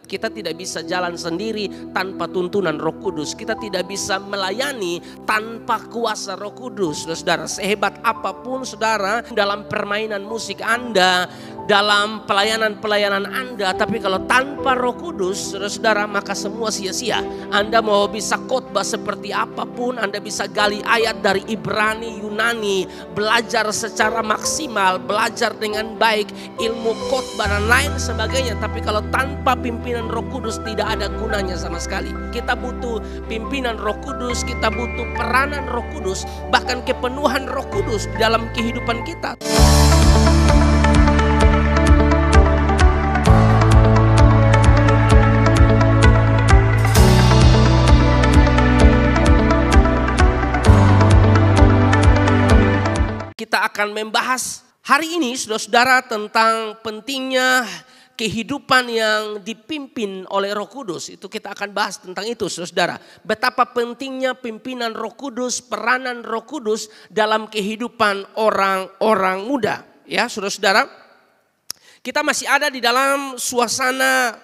Kita tidak bisa jalan sendiri tanpa tuntunan Roh Kudus. Kita tidak bisa melayani tanpa kuasa Roh Kudus. Saudara, sehebat apapun saudara dalam permainan musik Anda, dalam pelayanan-pelayanan Anda, tapi kalau tanpa Roh Kudus, saudara, maka semua sia-sia. Anda mau bisa khotbah seperti apapun, Anda bisa gali ayat dari Ibrani, Yunani, belajar secara maksimal, belajar dengan baik, ilmu khotbah dan lain sebagainya. Tapi kalau tanpa pimpinan Roh Kudus tidak ada gunanya sama sekali. Kita butuh pimpinan Roh Kudus, kita butuh peranan Roh Kudus, bahkan kepenuhan Roh Kudus dalam kehidupan kita. Kita akan membahas hari ini saudara-saudara tentang pentingnya kehidupan yang dipimpin oleh Roh Kudus. Itu kita akan bahas tentang itu saudara-saudara. Betapa pentingnya pimpinan Roh Kudus, peranan Roh Kudus dalam kehidupan orang-orang muda. Ya saudara-saudara, kita masih ada di dalam suasana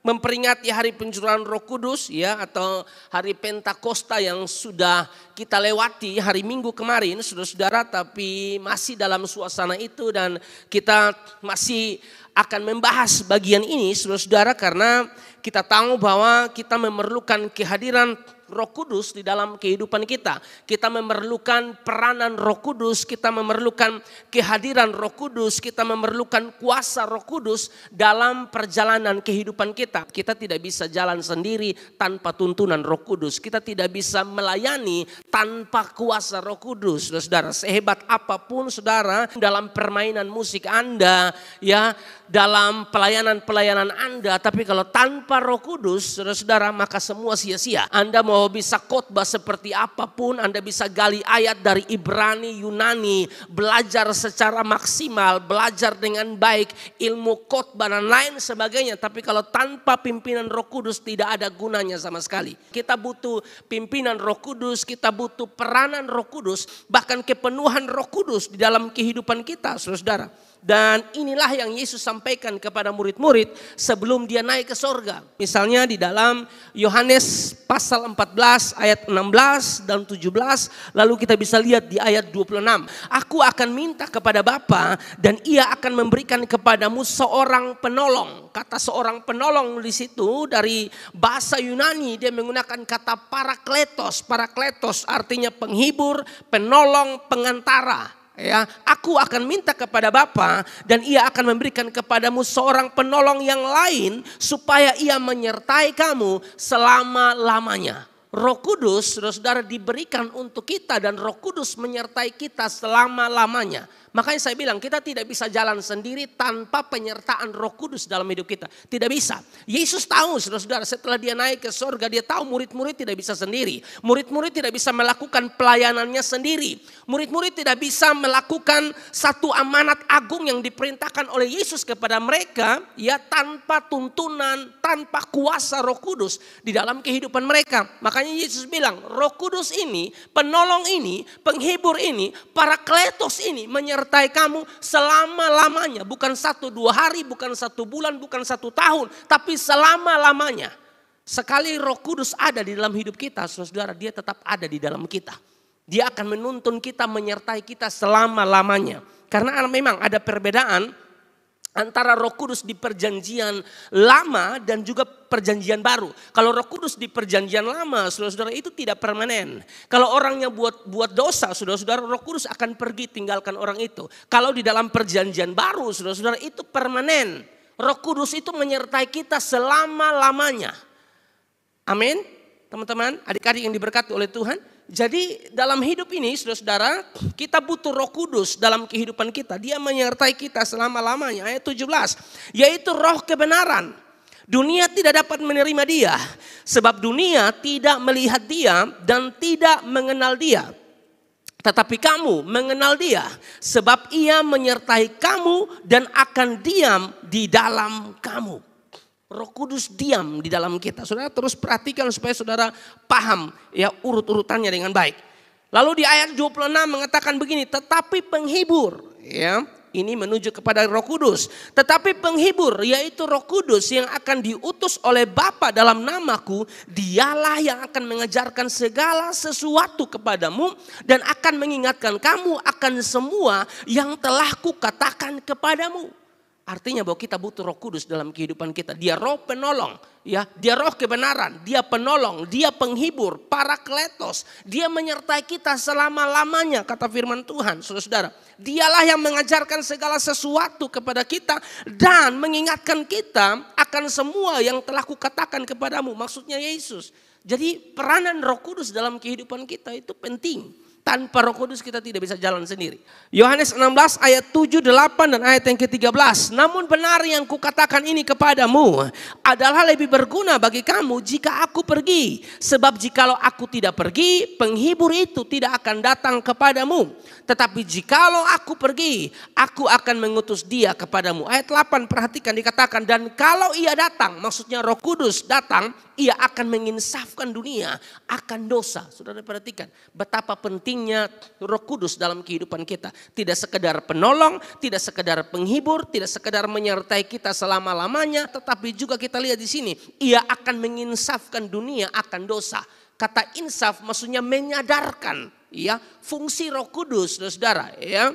memperingati hari pencurahan Roh Kudus ya, atau hari Pentakosta yang sudah kita lewati hari Minggu kemarin saudara-saudara, tapi masih dalam suasana itu dan kita masih akan membahas bagian ini saudara-saudara karena kita tahu bahwa kita memerlukan kehadiran Roh Kudus di dalam kehidupan kita. Kita memerlukan peranan Roh Kudus, kita memerlukan kehadiran Roh Kudus, kita memerlukan kuasa Roh Kudus dalam perjalanan kehidupan kita. Kita tidak bisa jalan sendiri tanpa tuntunan Roh Kudus. Kita tidak bisa melayani tanpa kuasa Roh Kudus. Saudara, sehebat apapun saudara dalam permainan musik Anda, ya, dalam pelayanan-pelayanan Anda, tapi kalau tanpa Roh Kudus, saudara-saudara, maka semua sia-sia. Anda mau bisa khotbah seperti apapun, Anda bisa gali ayat dari Ibrani, Yunani, belajar secara maksimal, belajar dengan baik, ilmu khotbah dan lain sebagainya. Tapi kalau tanpa pimpinan Roh Kudus tidak ada gunanya sama sekali. Kita butuh pimpinan Roh Kudus, kita butuh peranan Roh Kudus, bahkan kepenuhan Roh Kudus di dalam kehidupan kita, saudara-saudara. Dan inilah yang Yesus sampaikan kepada murid-murid sebelum dia naik ke sorga. Misalnya di dalam Yohanes pasal 14 ayat 16 dan 17. Lalu kita bisa lihat di ayat 26. Aku akan minta kepada Bapa dan ia akan memberikan kepadamu seorang penolong. Kata seorang penolong di situ dari bahasa Yunani dia menggunakan kata parakletos. Parakletos artinya penghibur, penolong, pengantara. Ya, aku akan minta kepada Bapa dan ia akan memberikan kepadamu seorang penolong yang lain supaya ia menyertai kamu selama-lamanya. Roh Kudus, saudara-saudara, diberikan untuk kita dan Roh Kudus menyertai kita selama-lamanya. Makanya saya bilang kita tidak bisa jalan sendiri tanpa penyertaan Roh Kudus dalam hidup kita. Tidak bisa. Yesus tahu saudara-saudara setelah dia naik ke sorga dia tahu murid-murid tidak bisa sendiri. Murid-murid tidak bisa melakukan pelayanannya sendiri. Murid-murid tidak bisa melakukan satu amanat agung yang diperintahkan oleh Yesus kepada mereka ya tanpa tuntunan, tanpa kuasa Roh Kudus di dalam kehidupan mereka. Makanya Yesus bilang Roh Kudus ini, penolong ini, penghibur ini, parakletos ini menyertai kamu selama-lamanya. Bukan 1-2 hari, bukan 1 bulan, bukan 1 tahun. Tapi selama-lamanya. Sekali Roh Kudus ada di dalam hidup kita, saudara, dia tetap ada di dalam kita. Dia akan menuntun kita, menyertai kita selama-lamanya. Karena memang ada perbedaan antara Roh Kudus di perjanjian lama dan juga perjanjian baru. Kalau Roh Kudus di perjanjian lama, saudara-saudara, itu tidak permanen. Kalau orangnya buat dosa, saudara-saudara, Roh Kudus akan pergi tinggalkan orang itu. Kalau di dalam perjanjian baru, saudara-saudara, itu permanen. Roh Kudus itu menyertai kita selama-lamanya. Amin. Teman-teman, adik-adik yang diberkati oleh Tuhan. Jadi dalam hidup ini saudara-saudara kita butuh Roh Kudus dalam kehidupan kita. Dia menyertai kita selama-lamanya. Ayat 17. Yaitu roh kebenaran. Dunia tidak dapat menerima dia. Sebab dunia tidak melihat dia dan tidak mengenal dia. Tetapi kamu mengenal dia. Sebab ia menyertai kamu dan akan diam di dalam kamu. Roh Kudus diam di dalam kita. Saudara terus perhatikan supaya saudara paham ya urut-urutannya dengan baik. Lalu di ayat 26 mengatakan begini, tetapi penghibur ya Ini menuju kepada Roh Kudus. Tetapi penghibur, yaitu Roh Kudus yang akan diutus oleh Bapa dalam namaku, dialah yang akan mengajarkan segala sesuatu kepadamu dan akan mengingatkan kamu akan semua yang telah kukatakan kepadamu. Artinya bahwa kita butuh Roh Kudus dalam kehidupan kita. Dia roh penolong, ya. Dia roh kebenaran, dia penolong, dia penghibur, parakletos. Dia menyertai kita selama-lamanya, kata firman Tuhan, saudara-saudara. Dialah yang mengajarkan segala sesuatu kepada kita dan mengingatkan kita akan semua yang telah kukatakan kepadamu. Maksudnya Yesus. Jadi peranan Roh Kudus dalam kehidupan kita itu penting. Tanpa Roh Kudus kita tidak bisa jalan sendiri. Yohanes 16 ayat 7, 8 dan ayat yang ke-13. Namun benar yang kukatakan ini kepadamu adalah lebih berguna bagi kamu jika aku pergi. Sebab jikalau aku tidak pergi, penghibur itu tidak akan datang kepadamu. Tetapi jikalau aku pergi, aku akan mengutus dia kepadamu. Ayat 8 perhatikan dikatakan, dan kalau ia datang, maksudnya Roh Kudus datang, ia akan menginsafkan dunia akan dosa. Saudara perhatikan betapa pentingnya Roh Kudus dalam kehidupan kita. Tidak sekedar penolong, tidak sekedar penghibur, tidak sekedar menyertai kita selama-lamanya, tetapi juga kita lihat di sini, ia akan menginsafkan dunia akan dosa. Kata insaf maksudnya menyadarkan, ya. Fungsi Roh Kudus, saudara, ya,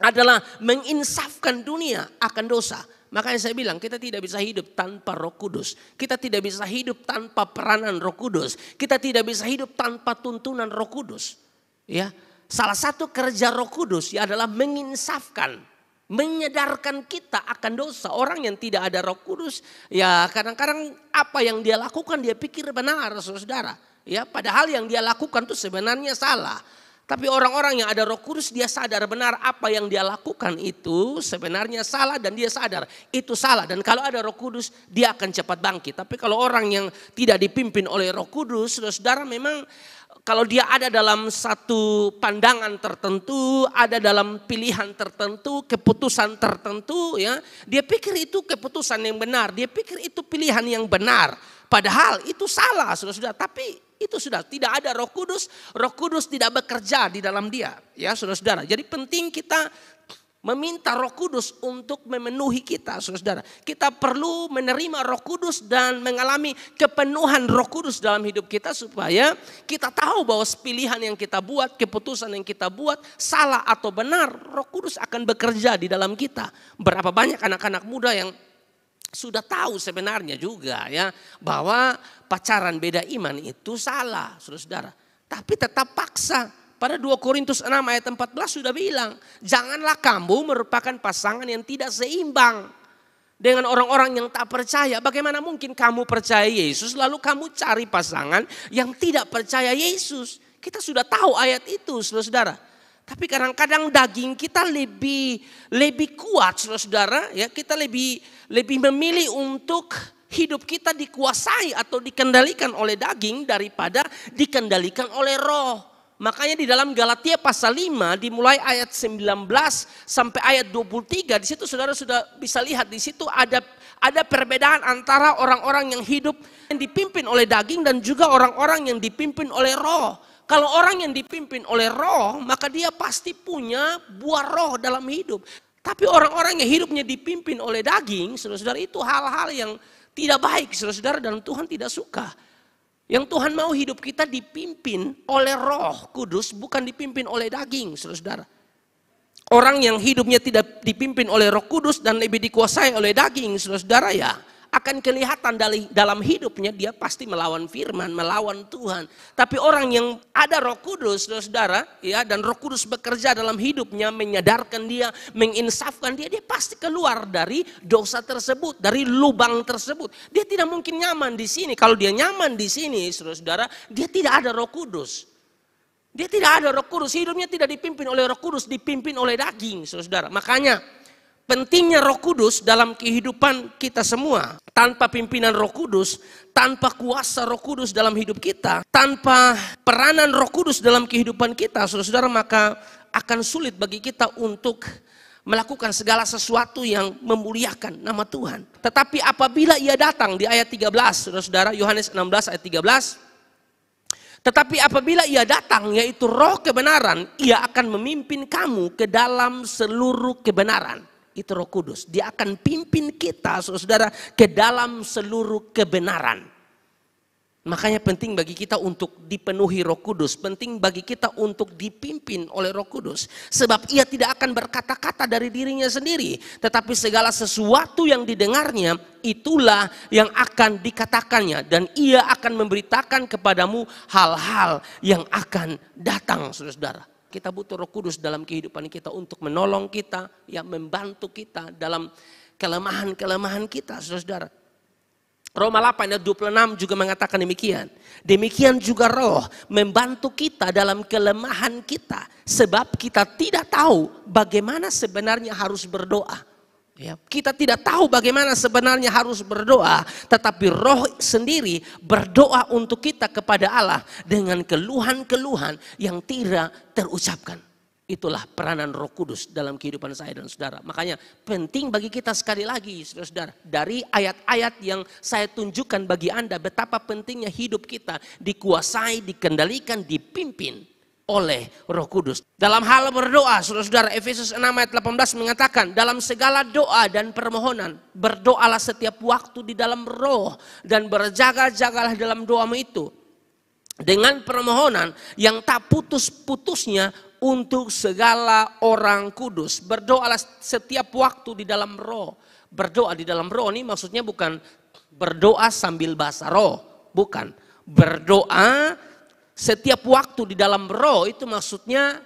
adalah menginsafkan dunia akan dosa. Makanya saya bilang kita tidak bisa hidup tanpa Roh Kudus. Kita tidak bisa hidup tanpa peranan Roh Kudus. Kita tidak bisa hidup tanpa tuntunan Roh Kudus. Ya, salah satu kerja Roh Kudus ya adalah menginsafkan, menyadarkan kita akan dosa. Orang yang tidak ada Roh Kudus, ya kadang-kadang apa yang dia lakukan dia pikir benar, saudara. Ya, padahal yang dia lakukan itu sebenarnya salah. Tapi orang-orang yang ada Roh Kudus dia sadar benar apa yang dia lakukan itu sebenarnya salah dan dia sadar itu salah. Dan kalau ada Roh Kudus dia akan cepat bangkit. Tapi kalau orang yang tidak dipimpin oleh Roh Kudus, saudara, memang kalau dia ada dalam satu pandangan tertentu, ada dalam pilihan tertentu, keputusan tertentu, ya, dia pikir itu keputusan yang benar, dia pikir itu pilihan yang benar. Padahal itu salah, saudara-saudara. Tapi itu sudah tidak ada Roh Kudus tidak bekerja di dalam dia, ya saudara-saudara. Jadi penting kita meminta Roh Kudus untuk memenuhi kita, saudara-saudara. Kita perlu menerima Roh Kudus dan mengalami kepenuhan Roh Kudus dalam hidup kita supaya kita tahu bahwa pilihan yang kita buat, keputusan yang kita buat salah atau benar, Roh Kudus akan bekerja di dalam kita. Berapa banyak anak-anak muda yang sudah tahu sebenarnya juga ya bahwa pacaran beda iman itu salah, saudara-saudara. Tapi tetap paksa. Pada 2 Korintus 6 ayat 14 sudah bilang, janganlah kamu merupakan pasangan yang tidak seimbang dengan orang-orang yang tak percaya. Bagaimana mungkin kamu percaya Yesus lalu kamu cari pasangan yang tidak percaya Yesus? Kita sudah tahu ayat itu, saudara-saudara. Tapi kadang-kadang daging kita lebih kuat, saudara-saudara. Ya, kita lebih memilih untuk hidup kita dikuasai atau dikendalikan oleh daging daripada dikendalikan oleh roh. Makanya di dalam Galatia pasal 5 dimulai ayat 19 sampai ayat 23, di situ saudara sudah bisa lihat di situ ada perbedaan antara orang-orang yang hidup yang dipimpin oleh daging dan juga orang-orang yang dipimpin oleh roh. Kalau orang yang dipimpin oleh roh, maka dia pasti punya buah roh dalam hidup. Tapi orang-orang yang hidupnya dipimpin oleh daging, saudara-saudara, itu hal-hal yang tidak baik, saudara-saudara, dan Tuhan tidak suka. Yang Tuhan mau hidup kita dipimpin oleh Roh Kudus, bukan dipimpin oleh daging, saudara-saudara. Orang yang hidupnya tidak dipimpin oleh Roh Kudus dan lebih dikuasai oleh daging, saudara-saudara, ya akan kelihatan dalam hidupnya dia pasti melawan firman, melawan Tuhan. Tapi orang yang ada Roh Kudus, saudara-saudara, ya, dan Roh Kudus bekerja dalam hidupnya, menyadarkan dia, menginsafkan dia, dia pasti keluar dari dosa tersebut, dari lubang tersebut. Dia tidak mungkin nyaman di sini. Kalau dia nyaman di sini, saudara-saudara, dia tidak ada Roh Kudus. Dia tidak ada Roh Kudus, hidupnya tidak dipimpin oleh Roh Kudus, dipimpin oleh daging, saudara-saudara. Makanya pentingnya Roh Kudus dalam kehidupan kita semua. Tanpa pimpinan Roh Kudus, tanpa kuasa Roh Kudus dalam hidup kita, tanpa peranan Roh Kudus dalam kehidupan kita, saudara-saudara, maka akan sulit bagi kita untuk melakukan segala sesuatu yang memuliakan nama Tuhan. Tetapi apabila ia datang di ayat 13, saudara-saudara, Yohanes 16 ayat 13, Tetapi apabila ia datang, yaitu roh kebenaran, ia akan memimpin kamu ke dalam seluruh kebenaran. Itu Roh Kudus. Dia akan pimpin kita, saudara, ke dalam seluruh kebenaran. Makanya penting bagi kita untuk dipenuhi Roh Kudus. Penting bagi kita untuk dipimpin oleh Roh Kudus. Sebab ia tidak akan berkata-kata dari dirinya sendiri. Tetapi segala sesuatu yang didengarnya, itulah yang akan dikatakannya. Dan ia akan memberitakan kepadamu hal-hal yang akan datang, saudara. Kita butuh Roh Kudus dalam kehidupan kita untuk menolong kita, ya, membantu kita dalam kelemahan-kelemahan kita, saudara. Roma 8 ayat 26 juga mengatakan demikian. Demikian juga Roh membantu kita dalam kelemahan kita. Sebab kita tidak tahu bagaimana sebenarnya harus berdoa. Ya, kita tidak tahu bagaimana sebenarnya harus berdoa. Tetapi Roh sendiri berdoa untuk kita kepada Allah dengan keluhan-keluhan yang tidak terucapkan. Itulah peranan Roh Kudus dalam kehidupan saya dan saudara. Makanya penting bagi kita sekali lagi, saudara, dari ayat-ayat yang saya tunjukkan bagi Anda betapa pentingnya hidup kita dikuasai, dikendalikan, dipimpin oleh Roh Kudus. Dalam hal berdoa, saudara, Efesus 6 ayat 18 mengatakan, dalam segala doa dan permohonan, berdoalah setiap waktu di dalam Roh dan berjaga-jagalah dalam doamu itu dengan permohonan yang tak putus-putusnya untuk segala orang kudus. Berdoalah setiap waktu di dalam Roh. Berdoa di dalam Roh ini maksudnya bukan berdoa sambil bahasa roh, bukan. Berdoa setiap waktu di dalam Roh itu maksudnya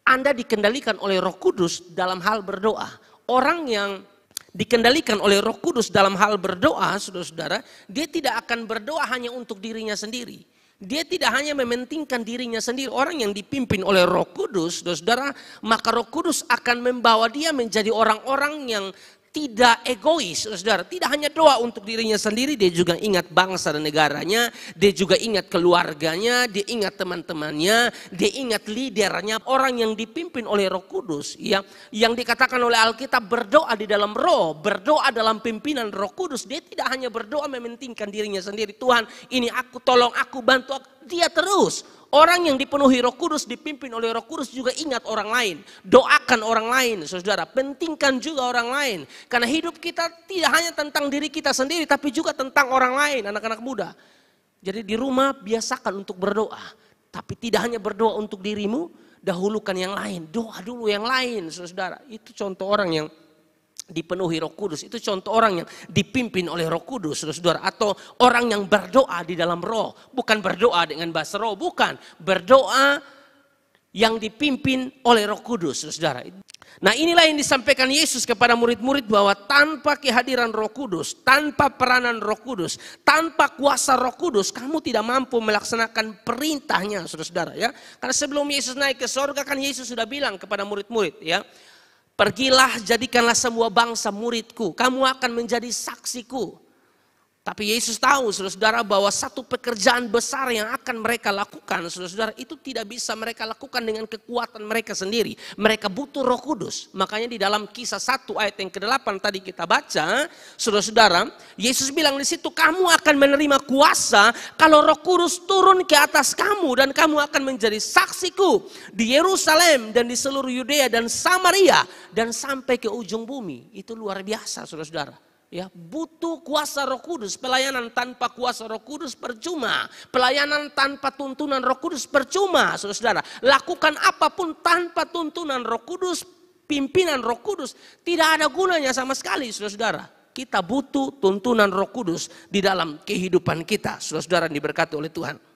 Anda dikendalikan oleh Roh Kudus dalam hal berdoa. Orang yang dikendalikan oleh Roh Kudus dalam hal berdoa, saudara-saudara, dia tidak akan berdoa hanya untuk dirinya sendiri. Dia tidak hanya mementingkan dirinya sendiri. Orang yang dipimpin oleh Roh Kudus, saudara, maka Roh Kudus akan membawa dia menjadi orang-orang yang tidak egois, saudara. Tidak hanya doa untuk dirinya sendiri, dia juga ingat bangsa dan negaranya, dia juga ingat keluarganya, dia ingat teman-temannya, dia ingat leadernya. Orang yang dipimpin oleh Roh Kudus, ya, yang dikatakan oleh Alkitab berdoa di dalam Roh, berdoa dalam pimpinan Roh Kudus. Dia tidak hanya berdoa mementingkan dirinya sendiri. Tuhan, ini aku, tolong aku, bantu aku. Dia terus. Orang yang dipenuhi Roh Kudus, dipimpin oleh Roh Kudus juga ingat orang lain. Doakan orang lain, saudara. Pentingkan juga orang lain. Karena hidup kita tidak hanya tentang diri kita sendiri, tapi juga tentang orang lain, anak-anak muda. Jadi di rumah biasakan untuk berdoa. Tapi tidak hanya berdoa untuk dirimu, dahulukan yang lain. Doa dulu yang lain, saudara. Itu contoh orang yang dipenuhi Roh Kudus. Itu contoh orang yang dipimpin oleh Roh Kudus, saudara. Atau orang yang berdoa di dalam Roh. Bukan berdoa dengan bahasa roh, bukan. Berdoa yang dipimpin oleh Roh Kudus, saudara. Nah, inilah yang disampaikan Yesus kepada murid-murid bahwa tanpa kehadiran Roh Kudus, tanpa peranan Roh Kudus, tanpa kuasa Roh Kudus, kamu tidak mampu melaksanakan perintahnya, saudara. Ya, karena sebelum Yesus naik ke surga kan Yesus sudah bilang kepada murid-murid, ya. Pergilah, jadikanlah semua bangsa muridku. Kamu akan menjadi saksiku. Tapi Yesus tahu, saudara-saudara, bahwa satu pekerjaan besar yang akan mereka lakukan, saudara-saudara, itu tidak bisa mereka lakukan dengan kekuatan mereka sendiri. Mereka butuh Roh Kudus. Makanya di dalam Kisah 1 ayat yang ke-8 tadi kita baca, saudara-saudara, Yesus bilang di situ, kamu akan menerima kuasa kalau Roh Kudus turun ke atas kamu dan kamu akan menjadi saksiku di Yerusalem dan di seluruh Yudea dan Samaria dan sampai ke ujung bumi. Itu luar biasa, saudara-saudara. Ya, butuh kuasa Roh Kudus. Pelayanan tanpa kuasa Roh Kudus percuma. Pelayanan tanpa tuntunan Roh Kudus percuma, saudara. Lakukan apapun tanpa tuntunan Roh Kudus, pimpinan Roh Kudus, tidak ada gunanya sama sekali, saudara. Kita butuh tuntunan Roh Kudus di dalam kehidupan kita, saudara, diberkati oleh Tuhan.